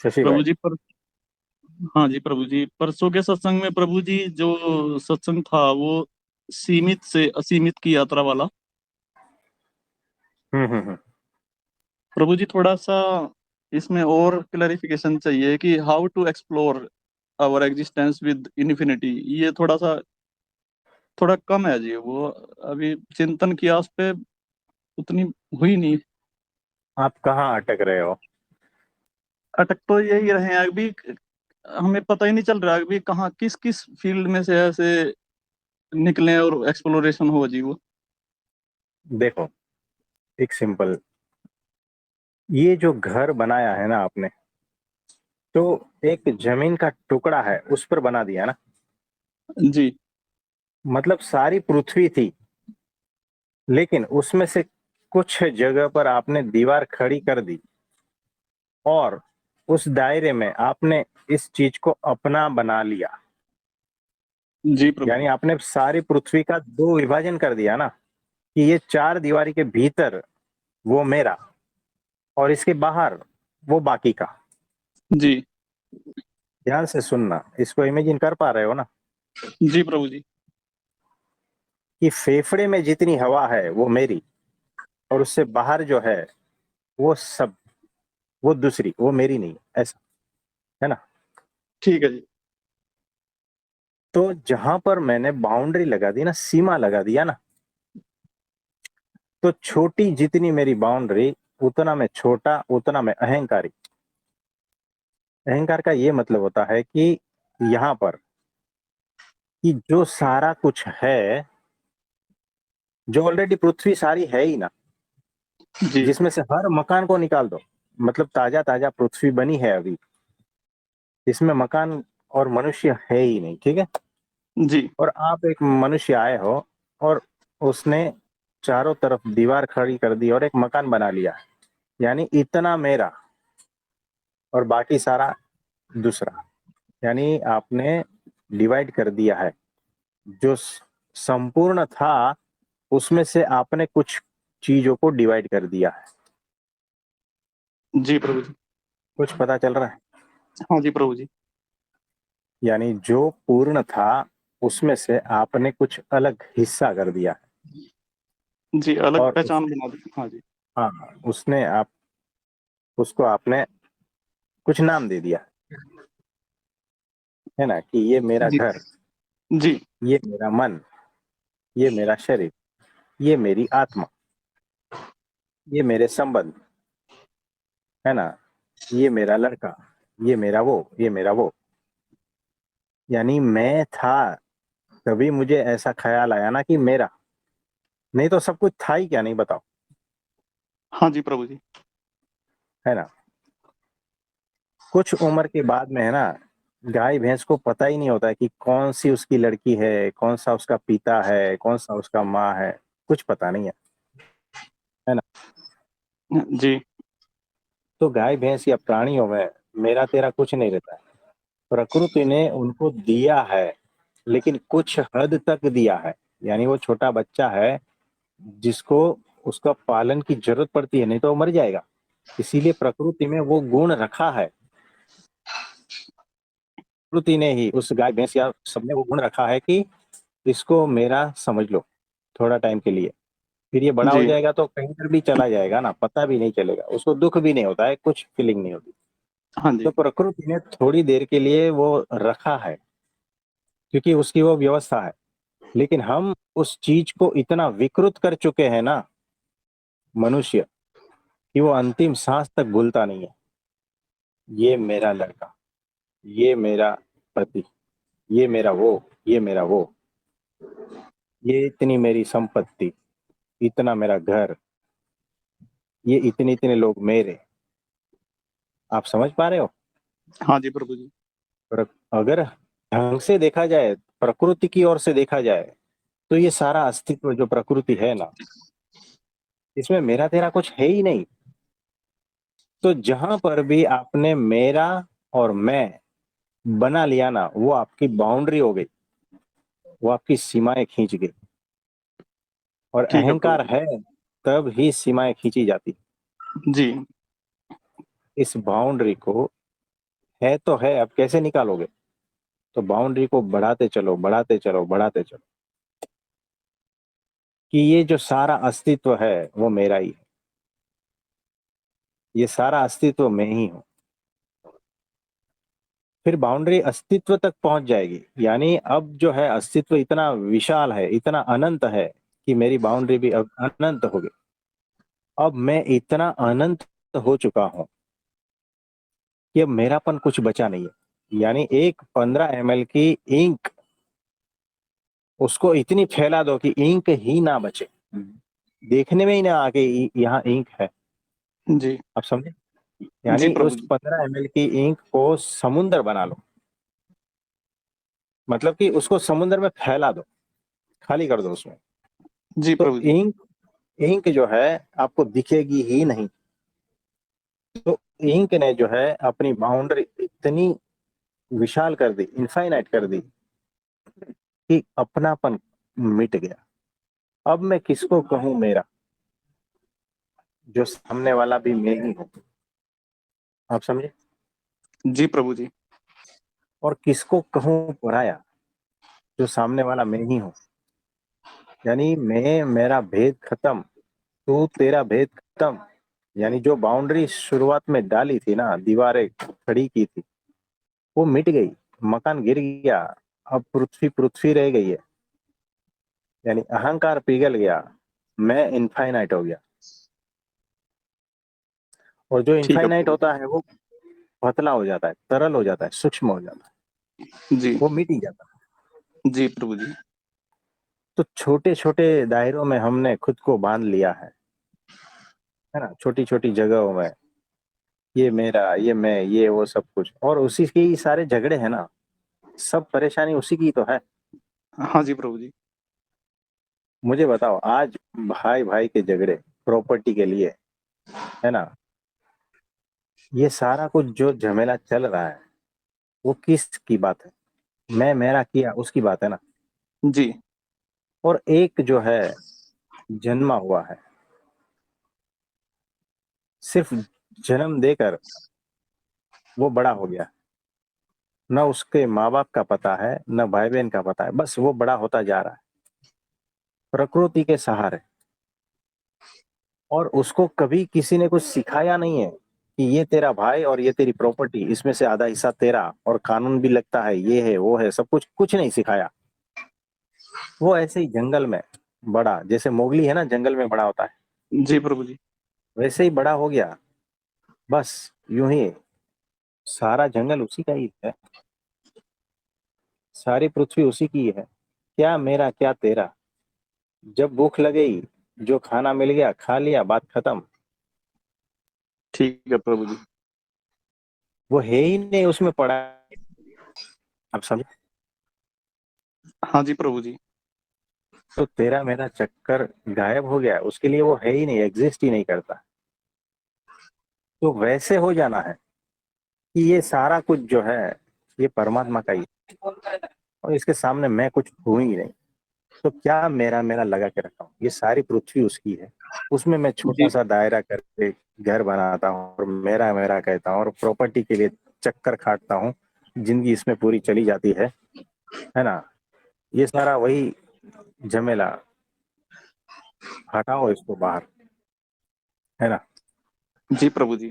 शशि भाई। प्रभु जी पर हाँ जी प्रभु जी, परसों के सत्संग में प्रभु जी जो सत्संग था वो सीमित से असीमित की यात्रा वाला। हम्म। प्रभु जी थोड़ा सा इसमें और क्लैरिफिकेशन चाहिए कि how to explore our existence with infinity. ये थोड़ा कम है जी वो। अभी चिंतन किया उस पे, उतनी हुई नहीं। आप कहाँ अटक रहे हो? अटक तो यही रहे हैं अभी। हमें पता ही नहीं चल रहा अभी कहाँ किस किस फील्ड में से ऐसे निकले और एक्सप्लोरेशन हो जी वो। देखो, एक सिंपल, ये जो घर बनाया है ना आपने, तो एक जमीन का टुकड़ा है उस पर बना दिया ना। जी मतलब सारी पृथ्वी थी, लेकिन उसमें से कुछ जगह पर आपने दीवार खड़ी कर दी, और उस दायरे में आपने इस चीज को अपना बना लिया। जी प्रभु यानी जी। आपने सारी पृथ्वी का दो विभाजन कर दिया ना, कि ये चार दीवारी के भीतर वो मेरा, और इसके बाहर वो बाकी का। जी ध्यान से सुनना, इसको इमेजिन कर पा रहे हो ना? जी प्रभु जी। कि फेफड़े में जितनी हवा है वो मेरी, और उससे बाहर जो है वो सब, वो दूसरी, वो मेरी नहीं, ऐसा है ना? ठीक है जी। तो जहां पर मैंने बाउंड्री लगा दी ना, सीमा लगा दिया ना, तो छोटी जितनी मेरी बाउंड्री, उतना मैं छोटा, उतना मैं अहंकारी। अहंकार का ये मतलब होता है कि यहाँ पर, कि जो सारा कुछ है, जो ऑलरेडी पृथ्वी सारी है ही ना, जी जिसमें से हर मकान को निकाल दो, मतलब ताजा ताजा पृथ्वी बनी है अभी, इसमें मकान और मनुष्य है ही नहीं, ठीक है? जी और आप एक मनुष्य आए हो, और उसने चारों तरफ दीवार खड़ी कर दी और एक मकान बना लिया, यानी इतना मेरा और बाकी सारा दूसरा। यानी आपने डिवाइड कर दिया है। जो संपूर्ण था, उसमें से आपने कुछ चीजों को डिवाइड कर दिया है। जी प्रभु जी। कुछ पता चल रहा है? हाँ जी प्रभु जी। यानी जो पूर्ण था, उसमें से आपने कुछ अलग हिस्सा कर दिया है। जी अलग और पहचान बना दी, हाँ जी। हाँ, उसने आप उसको आपने कुछ नाम दे दिया, है ना? कि ये मेरा जी घर, जी ये मेरा मन, ये मेरा शरीर, ये मेरी आत्मा, ये मेरे संबंध, है ना? ये मेरा लड़का, ये मेरा वो, ये मेरा वो। यानी मैं था, तभी मुझे ऐसा ख्याल आया ना कि मेरा, नहीं तो सब कुछ था ही क्या, नहीं बताओ? हाँ जी प्रभु जी। है ना? कुछ उम्र के बाद में, है ना, गाय भैंस को पता ही नहीं होता है कि कौन सी उसकी लड़की है, कौन सा उसका पिता है, कौन सा उसका माँ है। कुछ पता नहीं है ना? जी तो गाय भैंस या प्राणियों में मेरा तेरा कुछ नहीं रहता है। प्रकृति ने उनको दिया है, लेकिन कुछ हद तक दिया है। यानी वो छोटा बच्चा है, जिसको उसका पालन की जरूरत पड़ती है, नहीं तो वो मर जाएगा। इसीलिए प्रकृति में वो गुण रखा है। प्रकृति ने ही उस गाय भैंस या सब में वो गुण रखा है कि इसको मेरा समझ लो, थोड़ा टाइम के लिए। फिर ये बड़ा हो जी जाएगा तो कहीं पर भी चला जाएगा ना, पता भी नहीं चलेगा, उसको दुख भी नहीं होता है, कुछ फीलिंग नहीं होती। हाँ तो जी। प्रकृति ने थोड़ी देर के लिए वो रखा है, क्योंकि उसकी वो व्यवस्था है। लेकिन हम उस चीज को इतना विकृत कर चुके हैं ना, मनुष्य, कि वो अंतिम सांस तक भूलता नहीं है। ये मेरा लड़का, ये मेरा पति, ये मेरा वो, ये मेरा वो, ये इतनी मेरी संपत्ति, इतना मेरा घर, ये इतने इतने लोग मेरे। आप समझ पा रहे हो? हाँ जी प्रभु जी। पर अगर ढंग से देखा जाए, प्रकृति की ओर से देखा जाए, तो ये सारा अस्तित्व जो प्रकृति है ना, इसमें मेरा तेरा कुछ है ही नहीं। तो जहां पर भी आपने मेरा और मैं बना लिया ना, वो आपकी बाउंड्री हो गई, वो आपकी सीमाएं खींच गई। और ठीक है प्रभु अहंकार जी। है, तब ही सीमाएं खींची जाती। जी इस बाउंड्री को है तो है, अब कैसे निकालोगे? तो बाउंड्री को बढ़ाते चलो, बढ़ाते चलो, बढ़ाते चलो, कि ये जो सारा अस्तित्व है वो मेरा ही है, ये सारा अस्तित्व मैं ही हूं। फिर बाउंड्री अस्तित्व तक पहुंच जाएगी, यानी अब जो है अस्तित्व इतना विशाल है, इतना अनंत है, कि मेरी बाउंड्री भी अब अनंत होगी। अब मैं इतना अनंत हो चुका हूं कि अब मेरापन कुछ बचा नहीं है। यानी एक 15 ml की इंक, उसको इतनी फैला दो कि इंक ही ना बचे, देखने में ही ना आके यहाँ इंक है। जी। आप समझे? जी यानी प्रभु उस जी। 15 ml की इंक को समुंदर बना लो, मतलब कि उसको समुंदर में फैला दो, खाली कर दो उसमें। जी तो प्रभु जी। इंक इंक जो है आपको दिखेगी ही नहीं। तो इंक ने जो है अपनी बाउंड्री इतनी विशाल कर दी, इनफाइनाइट कर दी, कि अपनापन मिट गया। अब मैं किसको कहूं मेरा, जो सामने वाला भी मैं ही हूं। आप समझे? जी प्रभु जी। और किसको कहूं पराया, जो सामने वाला मैं ही हूं। यानी मैं, मेरा भेद खत्म, तू तेरा भेद खत्म। यानी जो बाउंड्री शुरुआत में डाली थी ना, दीवारें खड़ी की थी, वो मिट गई, मकान गिर गया। अब पृथ्वी पृथ्वी रह गई है। यानी अहंकार पिघल गया, मैं इनफाइनाइट हो गया। और जो ठीक है इनफाइनाइट प्रभु होता है वो पतला हो जाता है, तरल हो जाता है, सूक्ष्म हो जाता है, जी। वो मिट ही जाता है। जी प्रभु जी। तो छोटे छोटे दायरों में हमने खुद को बांध लिया है ना, छोटी छोटी जगहों में, ये मेरा, ये मैं, ये वो सब कुछ, और उसी के ही सारे झगड़े हैं ना, सब परेशानी उसी की तो है। हाँ जी प्रभु जी। मुझे बताओ, आज भाई भाई के झगड़े प्रॉपर्टी के लिए, है ना, ये सारा कुछ जो झमेला चल रहा है, वो किस की बात है? मैं मेरा किया उसकी बात है ना। जी। और एक जो है जन्मा हुआ है, सिर्फ जन्म देकर वो बड़ा हो गया, न उसके माँ बाप का पता है, न भाई बहन का पता है, बस वो बड़ा होता जा रहा है प्रकृति के सहारे। और उसको कभी किसी ने कुछ सिखाया नहीं है कि ये तेरा भाई और ये तेरी प्रॉपर्टी, इसमें से आधा हिस्सा तेरा, और कानून भी लगता है, ये है वो है, सब कुछ कुछ नहीं सिखाया। वो ऐसे ही जंगल में बड़ा, जैसे मोगली है ना, जंगल में बड़ा होता है, जी प्रभु जी। वैसे ही बड़ा हो गया। बस यूं ही, सारा जंगल उसी का ही है, सारी पृथ्वी उसी की है। क्या मेरा क्या तेरा, जब भूख लगई, जो खाना मिल गया खा लिया, बात खत्म। ठीक है प्रभु जी। वो है ही नहीं उसमें पड़ा। आप समझे? हाँ जी प्रभु जी। तो तेरा मेरा चक्कर गायब हो गया, उसके लिए वो है ही नहीं, एग्जिस्ट ही नहीं करता। तो वैसे हो जाना है कि ये सारा कुछ जो है, ये परमात्मा का ही है, और इसके सामने मैं कुछ हूं ही नहीं। तो क्या मेरा मेरा लगा के रखा हूँ, ये सारी पृथ्वी उसकी है, उसमें मैं छोटा जी। सा दायरा करके घर बनाता हूँ और मेरा मेरा कहता हूँ, और प्रॉपर्टी के लिए चक्कर काटता हूँ, जिंदगी इसमें पूरी चली जाती है ना। ये सारा वही झमेला, हटाओ इसको बाहर, है ना। जी प्रभु जी।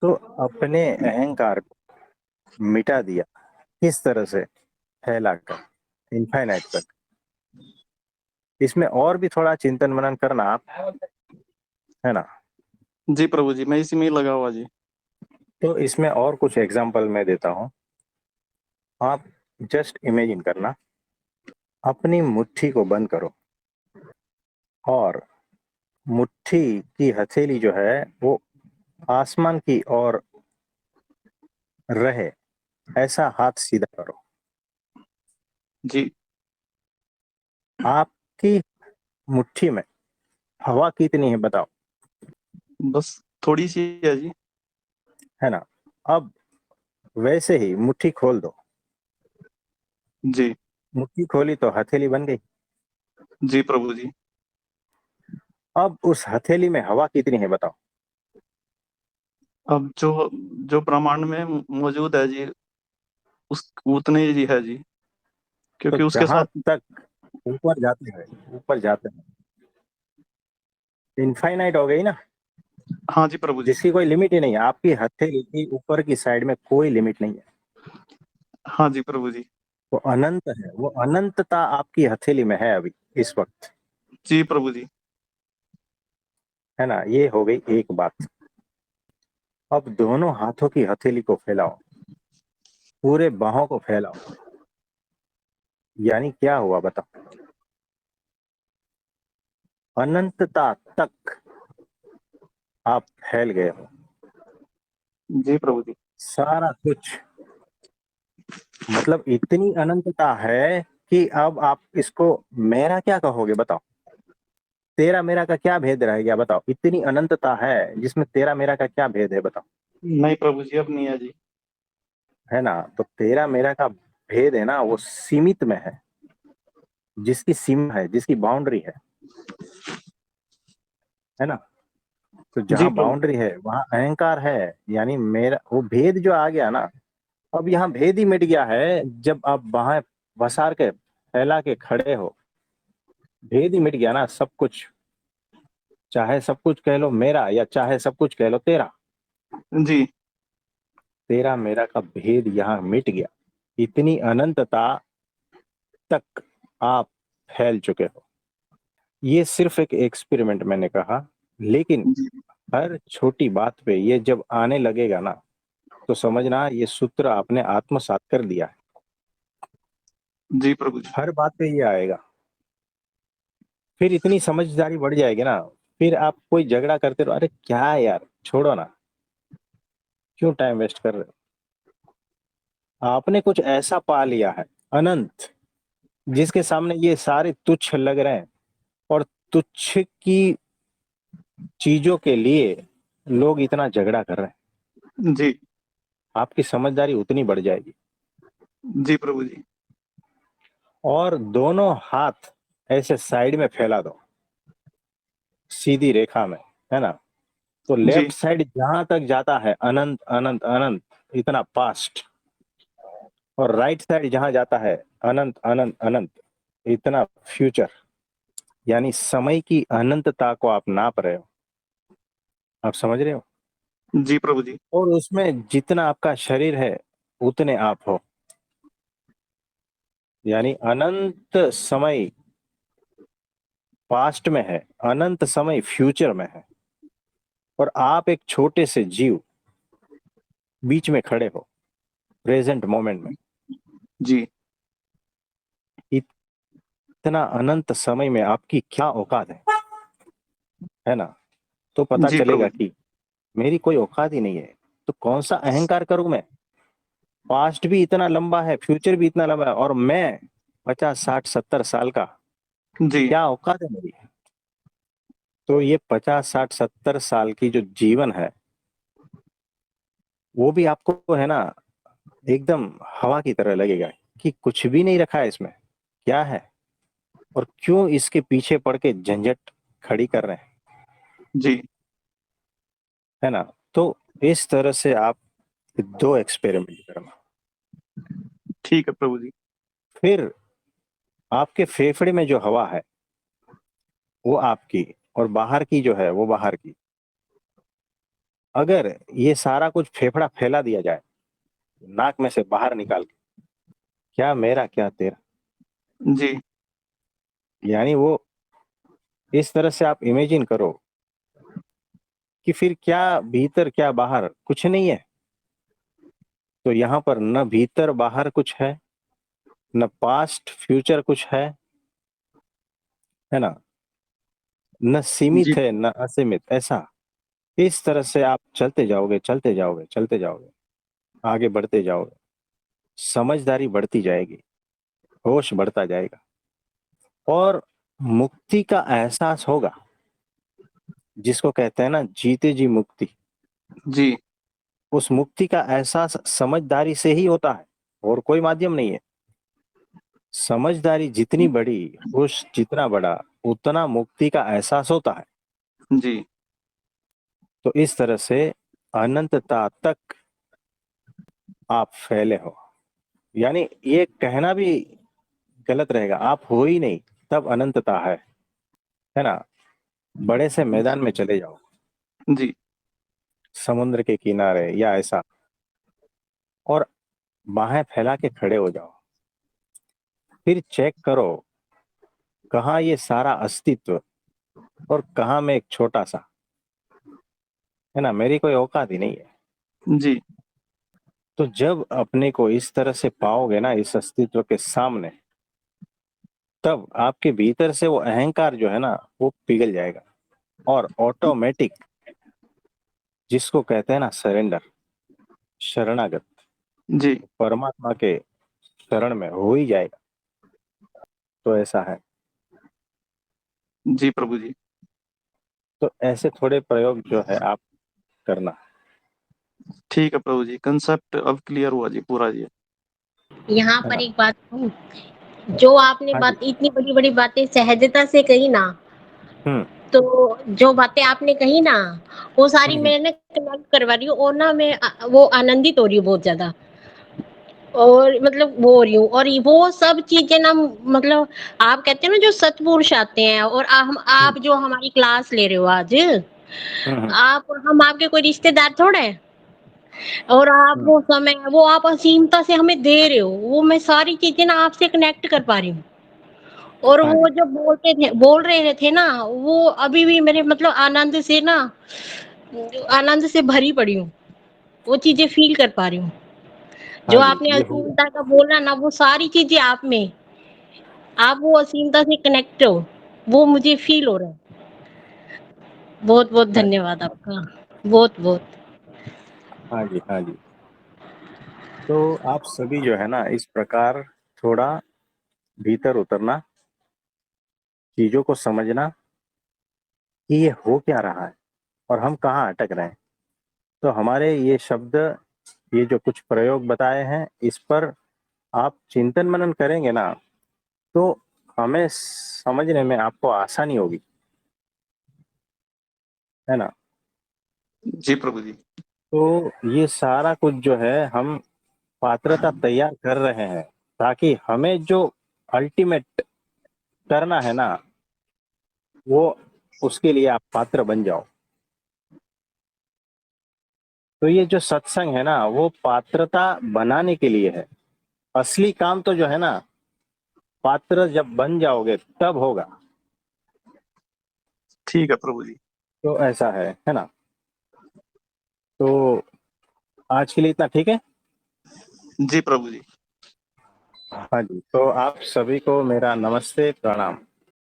तो अपने अहंकार को मिटा दिया, किस तरह से? फैलाकर इनफाइनाइट तक। इसमें और भी थोड़ा चिंतन मनन करना आप, है ना। जी प्रभु जी, मैं इसी में ही लगा हुआ जी। तो इसमें और कुछ एग्जांपल मैं देता हूँ, आप जस्ट इमेजिन करना। अपनी मुट्ठी को बंद करो, और मुट्ठी की हथेली जो है वो आसमान की ओर रहे, ऐसा हाथ सीधा करो। जी। आपकी मुट्ठी में हवा कितनी है बताओ? बस थोड़ी सी है जी। है ना। अब वैसे ही मुट्ठी खोल दो, जी। मुट्ठी खोली तो हथेली बन गई। जी प्रभु जी। अब उस हथेली में हवा कितनी है बताओ? अब जो जो ब्रह्मांड में मौजूद है जी, उस उतने ही है जी, तो क्योंकि उसके जहां साथ। तक ऊपर जाते हैं, इनफाइनाइट हो गई ना, हाँ जी प्रभु जी। जिसकी कोई लिमिट ही नहीं है। आपकी हथेली की ऊपर की साइड में कोई लिमिट नहीं है। हाँ जी प्रभु जी। वो अनंत है, वो अनंतता आपकी हथेली में है अभी इस वक्त, जी प्रभु जी। है ना। ये हो गई एक बात। अब दोनों हाथों की हथेली को फैलाओ, पूरे बाहों को फैलाओ, यानी क्या हुआ बताओ? अनंतता तक आप फैल गए हो, जी प्रभु जी। सारा कुछ। मतलब इतनी अनंतता है कि अब आप इसको मेरा क्या कहोगे बताओ? तेरा मेरा का क्या भेद रह गया बताओ? इतनी अनंतता है जिसमें तेरा मेरा का क्या भेद है बताओ? नहीं प्रभु जी, अब नहीं है जी। है ना। तो तेरा मेरा का भेद है ना, वो सीमित में है, जिसकी सीमा है, जिसकी बाउंड्री है ना। तो जी जहां प्रभु। बाउंड्री है वहां अहंकार है। यानी मेरा वो भेद जो आ गया ना, अब यहाँ भेद ही मिट गया है। जब आप बाहें पसार के फैला के खड़े हो, भेद ही मिट गया ना सब कुछ। चाहे सब कुछ कह लो मेरा, या चाहे सब कुछ कह लो तेरा, जी। तेरा मेरा का भेद यहाँ मिट गया। इतनी अनंतता तक आप फैल चुके हो। ये सिर्फ एक एक्सपेरिमेंट मैंने कहा, लेकिन जी। हर छोटी बात पे ये जब आने लगेगा ना, तो समझना ये सूत्र आपने आत्मसात कर दिया है। जी प्रभु जी। हर बात पे ये आएगा। फिर इतनी समझदारी बढ़ जाएगी ना, फिर आप कोई झगड़ा करते रहो, अरे क्या है यार, छोड़ो ना, क्यों टाइम वेस्ट कर रहे हो? आपने कुछ ऐसा पा लिया है, अनंत, जिसके सामने ये सारे तुच्छ लग रहे हैं। और तुच्छ की चीजों के लिए लोग इतना झगड़ा कर रहे हैं। जी। आपकी समझदारी उतनी बढ़ जाएगी। जी प्रभु जी। और दोनों हाथ ऐसे साइड में फैला दो, सीधी रेखा में, है ना। तो जी। लेफ्ट साइड जहां तक जाता है अनंत अनंत अनंत, इतना पास्ट। और राइट साइड जहां जाता है अनंत अनंत अनंत, इतना फ्यूचर। यानी समय की अनंतता को आप नाप रहे हो। आप समझ रहे हो? जी प्रभु जी। और उसमें जितना आपका शरीर है उतने आप हो। यानी अनंत समय पास्ट में है, अनंत समय फ्यूचर में है, और आप एक छोटे से जीव बीच में खड़े हो, प्रेजेंट मोमेंट में। जी। इतना अनंत समय में आपकी क्या औकात है ना। तो पता जी प्रभु चलेगा जी। कि मेरी कोई औकात ही नहीं है। तो कौन सा अहंकार करूं मैं? पास्ट भी इतना लंबा है, फ्यूचर भी इतना लंबा है, और मैं 50 60 70 साल का, जी। क्या औकात है मेरी? तो ये 50 60 70 साल की जो जीवन है, वो भी आपको है ना, एकदम हवा की तरह लगेगा कि कुछ भी नहीं रखा है इसमें। क्या है और क्यों इसके पीछे पड़ के झंझट खड़ी कर रहे हैं, जी। है ना। तो इस तरह से आप दो एक्सपेरिमेंट करना। ठीक है प्रभु जी। फिर आपके फेफड़े में जो हवा है वो आपकी, और बाहर की जो है वो बाहर की। अगर ये सारा कुछ फेफड़ा फैला दिया जाए नाक में से बाहर निकाल के, क्या मेरा क्या तेरा, जी। यानी वो इस तरह से आप इमेजिन करो कि फिर क्या भीतर क्या बाहर कुछ नहीं है। तो यहाँ पर न भीतर बाहर कुछ है, न पास्ट फ्यूचर कुछ है ना, न जी। सीमित है न असीमित, ऐसा। इस तरह से आप चलते जाओगे चलते जाओगे चलते जाओगे, आगे बढ़ते जाओगे, समझदारी बढ़ती जाएगी, होश बढ़ता जाएगा, और मुक्ति का एहसास होगा, जिसको कहते हैं ना जीते जी मुक्ति। जी। उस मुक्ति का एहसास समझदारी से ही होता है, और कोई माध्यम नहीं है। समझदारी जितनी बड़ी, होश जितना बड़ा, उतना मुक्ति का एहसास होता है। जी। तो इस तरह से अनंतता तक आप फैले हो। यानी ये कहना भी गलत रहेगा, आप हो ही नहीं तब अनंतता है ना। बड़े से मैदान में चले जाओ, जी समुद्र के किनारे या ऐसा, और बाहें फैला के खड़े हो जाओ, फिर चेक करो कहाँ ये सारा अस्तित्व और कहाँ मैं एक छोटा सा, है ना, मेरी कोई औकात ही नहीं है। जी तो जब अपने को इस तरह से पाओगे ना इस अस्तित्व के सामने, तब आपके भीतर से वो अहंकार जो है ना वो पिघल जाएगा, और ऑटोमेटिक, जिसको कहते हैं ना सरेंडर, शरणागत, जी परमात्मा के शरण में हो ही जाएगा। तो ऐसा है। जी प्रभु जी। तो ऐसे थोड़े प्रयोग जो है आप करना। ठीक है प्रभु जी, कंसेप्ट अब क्लियर हुआ जी पूरा जी। यहाँ है पर ना। एक बात कहूँ, जो आपने हाँ जी। बात इतनी बड़ी बड़ी बातें सहजता से कही ना, हम्म तो जो बातें आपने कही ना, वो सारी हम्म मैंने कनेक्ट करवा रही हूँ, और ना मैं वो आनंदित हो रही हूँ बहुत ज्यादा, और मतलब वो हो रही हूँ, और वो सब चीजें ना, मतलब आप कहते हैं ना जो सत्पुरुष आते हैं, और हम्म आप जो हमारी क्लास ले रहे हो आज, हम्म आप हम आपके कोई रिश्तेदार थोड़े हैं, और आप हम्म, वो समय वो आप असीमता से हमें दे रहे हो, वो मैं सारी चीजें ना आपसे कनेक्ट कर पा रही हूँ। और हाँ वो जी। जो बोल रहे थे ना, वो अभी भी मेरे मतलब आनंद से ना, आनंद से भरी पड़ी हूँ, वो चीजें फील कर पा रही हूँ। जो हाँ जी, आपने ये होगा। असीमता का बोला ना, वो सारी चीजें आप में, आप वो असीमता से कनेक्ट हो, वो मुझे फील हो रहा है। बहुत बहुत हाँ जी। धन्यवाद आपका, बहुत बहुत। हाँ जी। हाँ जी। तो आप सभी जो है ना इस प्रकार थोड़ा भीतर उतरना, चीजों को समझना कि ये हो क्या रहा है और हम कहाँ अटक रहे हैं। तो हमारे ये शब्द, ये जो कुछ प्रयोग बताए हैं, इस पर आप चिंतन मनन करेंगे ना, तो हमें समझने में आपको आसानी होगी, है ना। जी प्रभु जी। तो ये सारा कुछ जो है हम पात्रता तैयार कर रहे हैं, ताकि हमें जो अल्टीमेट करना है ना, वो उसके लिए आप पात्र बन जाओ। तो ये जो सत्संग है ना वो पात्रता बनाने के लिए है। असली काम तो जो है ना, पात्र जब बन जाओगे तब होगा। ठीक है प्रभु जी। तो ऐसा है ना। तो आज के लिए इतना ठीक है। जी प्रभु जी। हाँ जी, तो आप सभी को मेरा नमस्ते, प्रणाम।